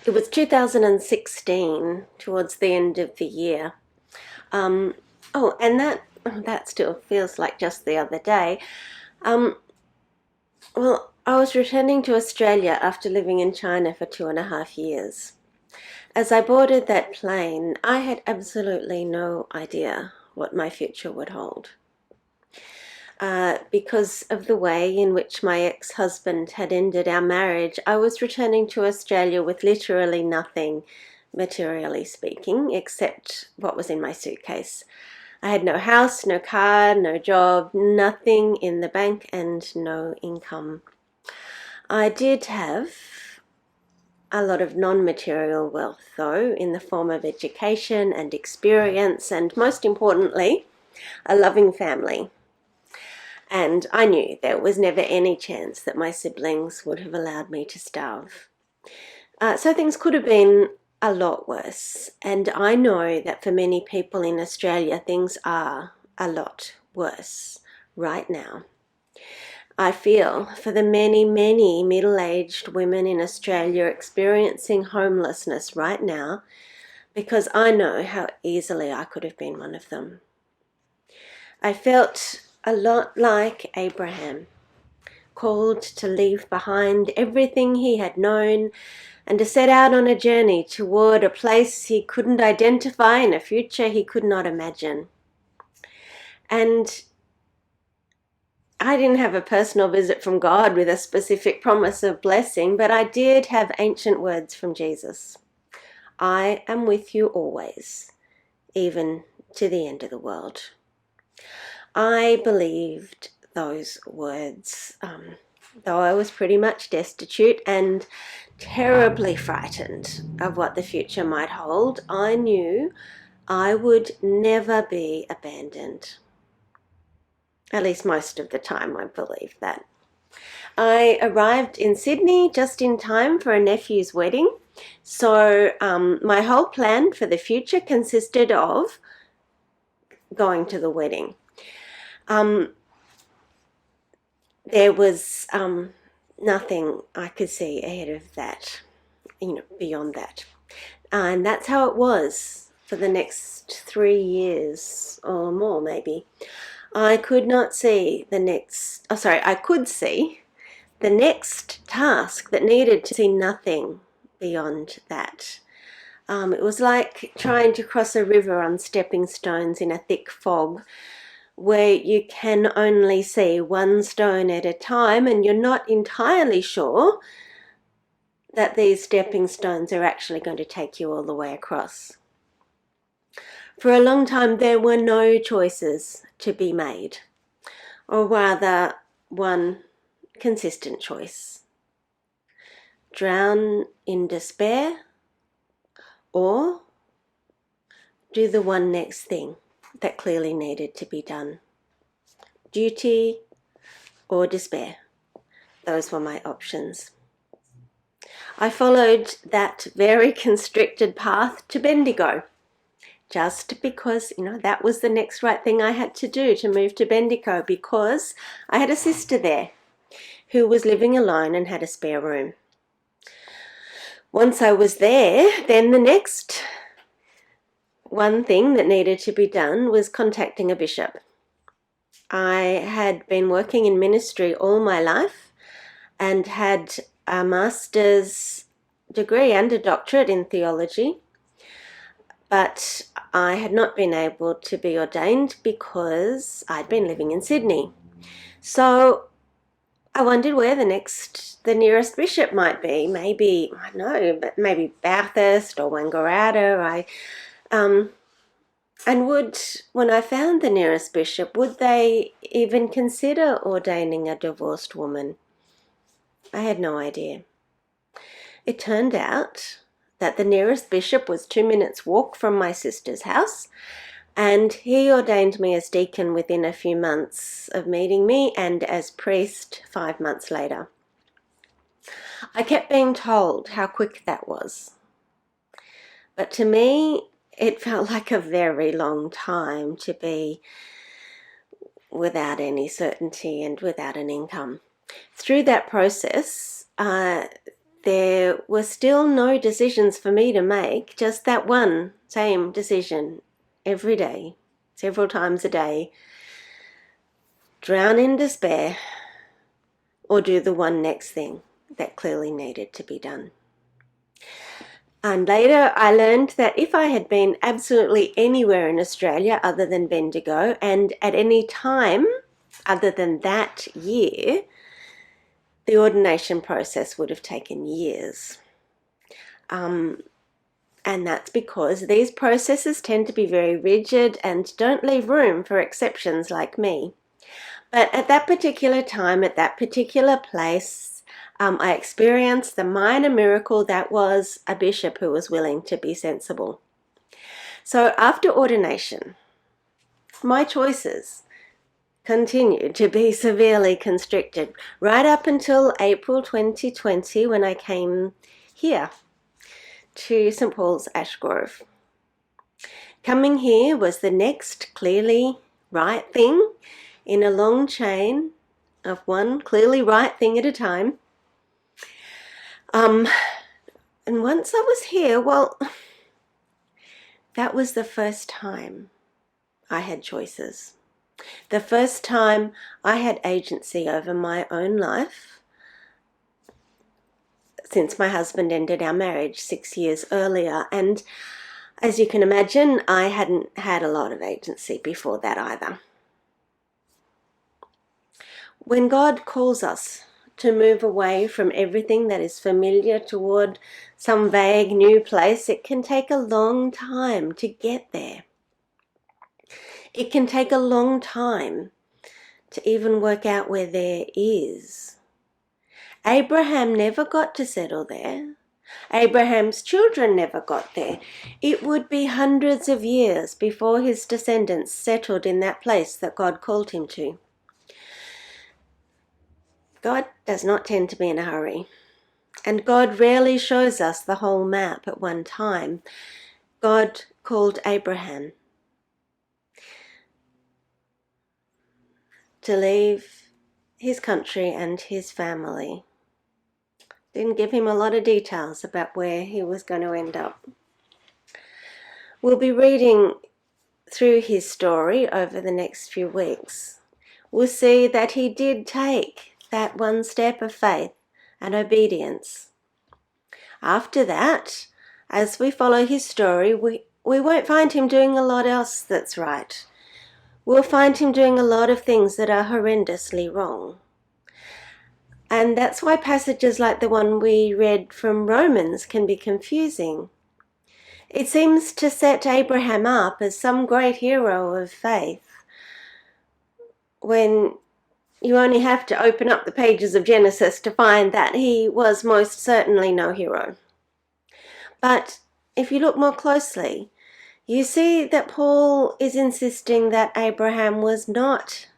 It was 2016, towards the end of the year. Um, and that still feels like just the other day. Um, well, I was returning to Australia after living in China for 2.5 years. As I boarded that plane, I had absolutely no idea what my future would hold. Because of the way in which my ex-husband had ended our marriage, I was returning to Australia with literally nothing, materially speaking, except what was in my suitcase. I had no house, no car, no job, nothing in the bank, and no income. I did have a lot of non-material wealth, though, in the form of education and experience, and most importantly, a loving family. And I knew there was never any chance that my siblings would have allowed me to starve. So things could have been a lot worse. And I know that for many people in Australia, things are a lot worse right now. I feel for the many, many middle-aged women in Australia experiencing homelessness right now, because I know how easily I could have been one of them. I felt a lot like Abraham, called to leave behind everything he had known and to set out on a journey toward a place he couldn't identify and a future he could not imagine. And I didn't have a personal visit from God with a specific promise of blessing, but I did have ancient words from Jesus. I am with you always, even to the end of the world. I believed those words, though I was pretty much destitute and terribly frightened of what the future might hold. I knew I would never be abandoned. At least most of the time I believed that. I arrived in Sydney just in time for a nephew's wedding. So my whole plan for the future consisted of going to the wedding. There was nothing I could see ahead of that, beyond that. And that's how it was for the next 3 years or more, maybe. I could not see I could see the next task that needed to see nothing beyond that. It was like trying to cross a river on stepping stones in a thick fog, where you can only see one stone at a time and you're not entirely sure that these stepping stones are actually going to take you all the way across. For a long time there were no choices to be made, or rather one consistent choice. Drown in despair, or do the one next thing that clearly needed to be done. Duty or despair. Those were my options. I followed that very constricted path to Bendigo, just because, that was the next right thing I had to do, to move to Bendigo, because I had a sister there who was living alone and had a spare room. Once I was there, then the next one thing that needed to be done was contacting a bishop. I had been working in ministry all my life and had a master's degree and a doctorate in theology, but I had not been able to be ordained because I'd been living in Sydney. So I wondered where the nearest bishop might be. Maybe, I don't know, but maybe Bathurst or Wangaratta. And when I found the nearest bishop, would they even consider ordaining a divorced woman? I had no idea. It turned out that the nearest bishop was 2 minutes' walk from my sister's house, and he ordained me as deacon within a few months of meeting me, and as priest 5 months later. I kept being told how quick that was, but to me it felt like a very long time to be without any certainty and without an income. Through that process, there were still no decisions for me to make, just that one same decision every day, several times a day. Drown in despair or do the one next thing that clearly needed to be done. And later I learned that if I had been absolutely anywhere in Australia other than Bendigo, and at any time other than that year, the ordination process would have taken years. And that's because these processes tend to be very rigid and don't leave room for exceptions like me. But at that particular time, at that particular place, I experienced the minor miracle that was a bishop who was willing to be sensible. So after ordination, my choices continued to be severely constricted right up until April 2020 when I came here to St. Paul's Ashgrove. Coming here was the next clearly right thing in a long chain of one clearly right thing at a time. And once I was here, well, that was the first time I had choices. The first time I had agency over my own life since my husband ended our marriage 6 years earlier. And as you can imagine, I hadn't had a lot of agency before that either. When God calls us to move away from everything that is familiar toward some vague new place, it can take a long time to get there. It can take a long time to even work out where there is. Abraham never got to settle there. Abraham's children never got there. It would be hundreds of years before his descendants settled in that place that God called him to. God does not tend to be in a hurry, and God rarely shows us the whole map at one time. God called Abraham to leave his country and his family. Didn't give him a lot of details about where he was going to end up. We'll be reading through his story over the next few weeks. We'll see that he did take that one step of faith and obedience. After that, as we follow his story, we won't find him doing a lot else that's right. We'll find him doing a lot of things that are horrendously wrong. And that's why passages like the one we read from Romans can be confusing. It seems to set Abraham up as some great hero of faith, when you only have to open up the pages of Genesis to find that he was most certainly no hero. But if you look more closely, you see that Paul is insisting that Abraham was not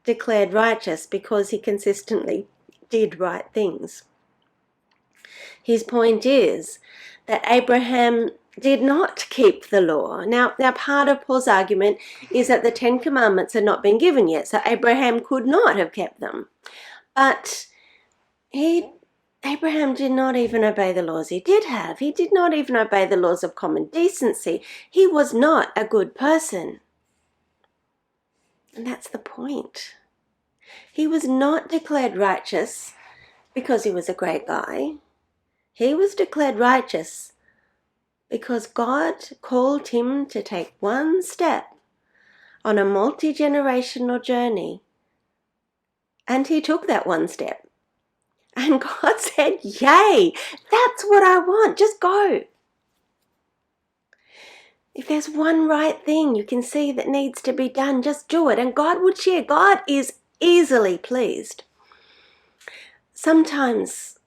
declared righteous because he consistently did right things. His point is that Abraham did not keep the law. Now part of Paul's argument is that the 10 Commandments had not been given yet, so Abraham could not have kept them. But Abraham did not even obey the laws he did have. He did not even obey the laws of common decency. He was not a good person. And that's the point. He was not declared righteous because he was a great guy. He was declared righteous because God called him to take one step on a multi-generational journey. And he took that one step. And God said, yay, that's what I want, just go. If there's one right thing you can see that needs to be done, just do it. And God would cheer. God is easily pleased. Sometimes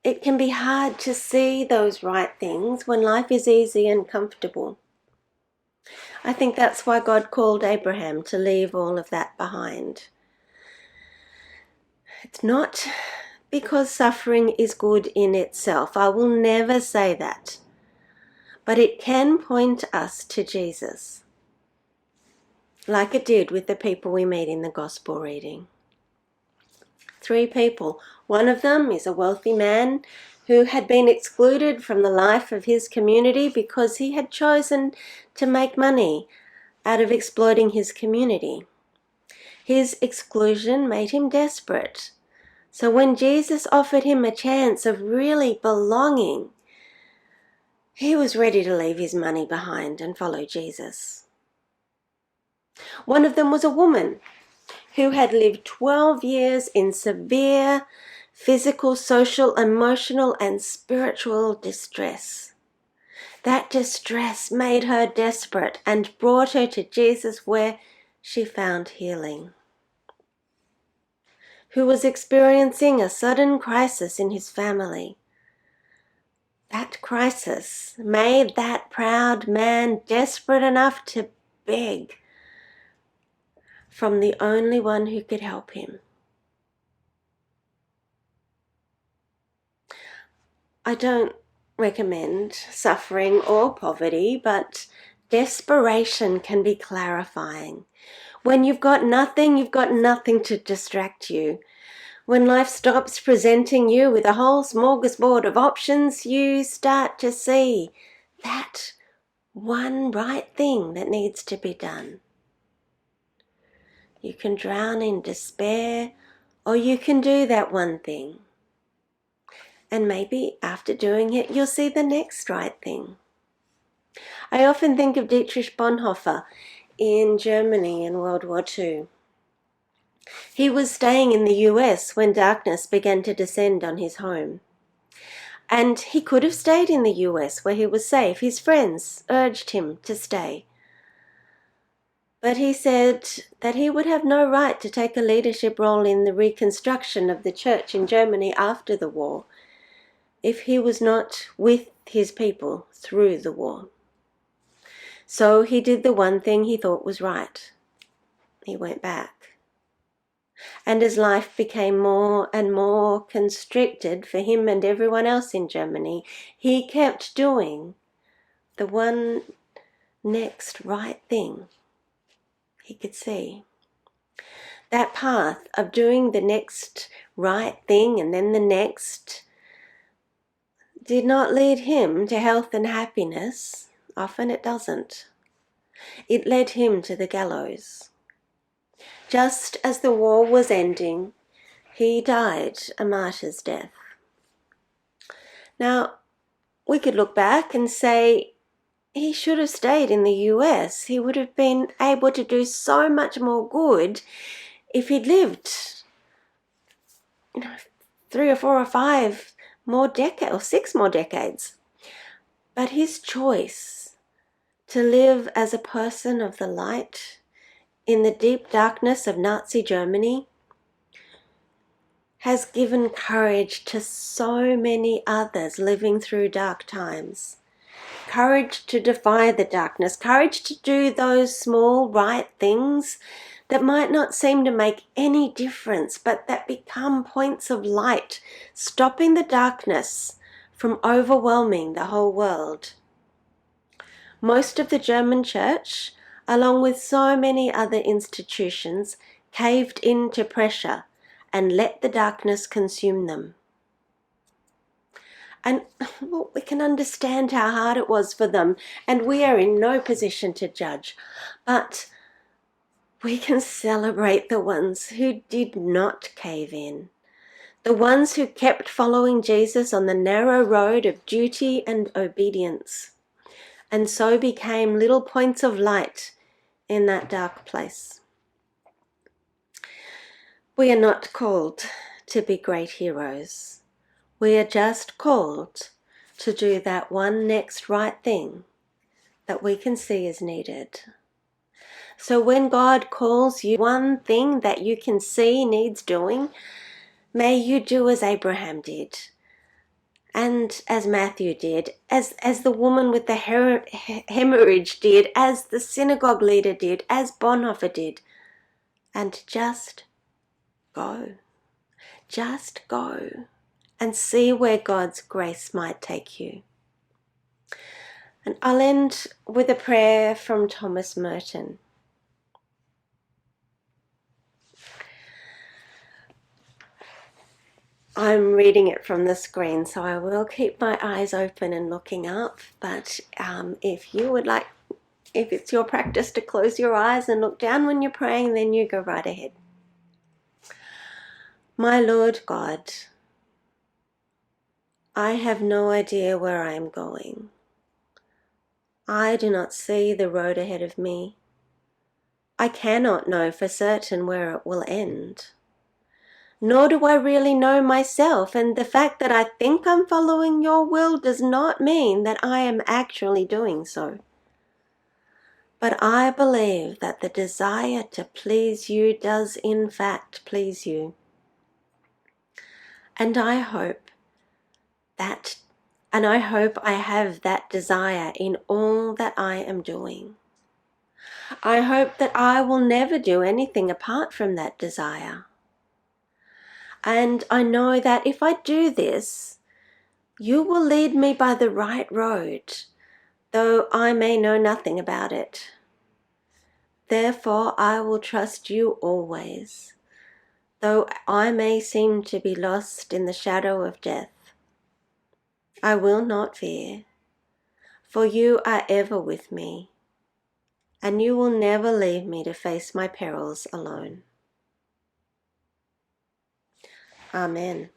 it can be hard to see those right things when life is easy and comfortable. I think that's why God called Abraham to leave all of that behind. It's not because suffering is good in itself. I will never say that. But it can point us to Jesus, like it did with the people we meet in the Gospel reading. 3 people. One of them is a wealthy man who had been excluded from the life of his community because he had chosen to make money out of exploiting his community. His exclusion made him desperate. So when Jesus offered him a chance of really belonging, he was ready to leave his money behind and follow Jesus. One of them was a woman who had lived 12 years in severe physical, social, emotional, and spiritual distress. That distress made her desperate and brought her to Jesus, where she found healing. Who was experiencing a sudden crisis in his family. That crisis made that proud man desperate enough to beg from the only one who could help him. I don't recommend suffering or poverty, but desperation can be clarifying. When you've got nothing to distract you. When life stops presenting you with a whole smorgasbord of options, you start to see that one right thing that needs to be done. You can drown in despair, or you can do that one thing. And maybe after doing it, you'll see the next right thing. I often think of Dietrich Bonhoeffer in Germany in World War II. He was staying in the US when darkness began to descend on his home. And he could have stayed in the US where he was safe. His friends urged him to stay. But he said that he would have no right to take a leadership role in the reconstruction of the church in Germany after the war if he was not with his people through the war. So he did the one thing he thought was right. He went back. And as life became more and more constricted for him and everyone else in Germany, he kept doing the one next right thing he could see. That path of doing the next right thing and then the next did not lead him to health and happiness. Often it doesn't. It led him to the gallows. Just as the war was ending, he died a martyr's death. Now, we could look back and say he should have stayed in the US. He would have been able to do so much more good if he'd lived 3 or 4 or 5 more decades, or 6 more decades. But his choice to live as a person of the light in the deep darkness of Nazi Germany has given courage to so many others living through dark times. Courage to defy the darkness, courage to do those small right things that might not seem to make any difference, but that become points of light, stopping the darkness from overwhelming the whole world. Most of the German church, along with so many other institutions, caved into pressure and let the darkness consume them. And well, we can understand how hard it was for them, and we are in no position to judge. But we can celebrate the ones who did not cave in, the ones who kept following Jesus on the narrow road of duty and obedience, and so became little points of light in that dark place. We are not called to be great heroes. We are just called to do that one next right thing that we can see is needed. So when God calls you one thing that you can see needs doing, may you do as Abraham did, and as Matthew did, as the woman with the hemorrhage did, as the synagogue leader did, as Bonhoeffer did, and just go. Just go and see where God's grace might take you. And I'll end with a prayer from Thomas Merton. I'm reading it from the screen, so I will keep my eyes open and looking up. But if you would like, if it's your practice to close your eyes and look down when you're praying, then you go right ahead. My Lord God, I have no idea where I am going. I do not see the road ahead of me. I cannot know for certain where it will end. Nor do I really know myself, and the fact that I think I'm following your will does not mean that I am actually doing so. But I believe that the desire to please you does in fact please you. And I hope I have that desire in all that I am doing. I hope that I will never do anything apart from that desire. And I know that if I do this, you will lead me by the right road, though I may know nothing about it. Therefore, I will trust you always, though I may seem to be lost in the shadow of death. I will not fear, for you are ever with me, and you will never leave me to face my perils alone. Amen.